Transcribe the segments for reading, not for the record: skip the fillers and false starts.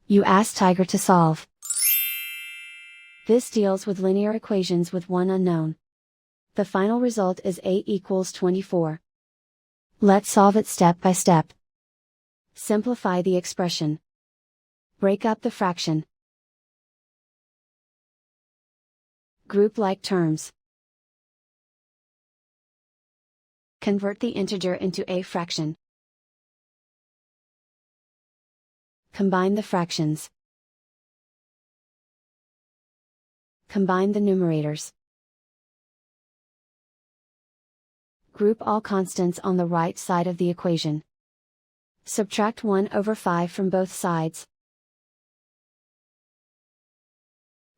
You ask Tiger to solve. This deals with linear equations with one unknown. The final result is a equals 24. Let's solve it step by step. Simplify the expression. Break up the fraction. Group like terms. Convert the integer into a fraction. Combine the fractions. Combine the numerators. Group all constants on the right side of the equation. Subtract 1/5 from both sides.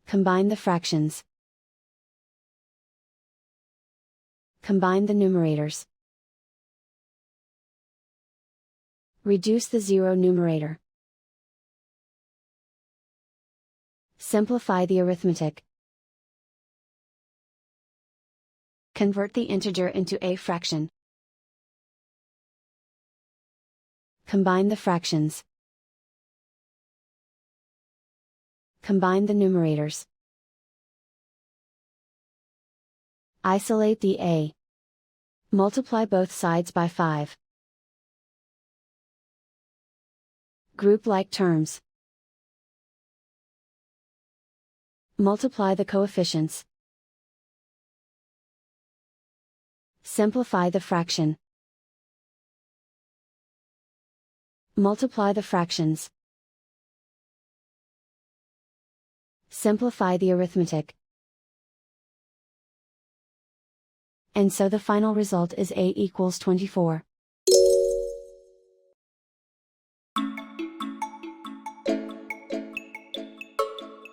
Combine the fractions. Combine the numerators. Reduce the zero numerator. Simplify the arithmetic. Convert the integer into a fraction. Combine the fractions. Combine the numerators. Isolate the a. Multiply both sides by 5. Group like terms. Multiply the coefficients. Simplify the fraction. Multiply the fractions. Simplify the arithmetic. And so the final result is a equals 24.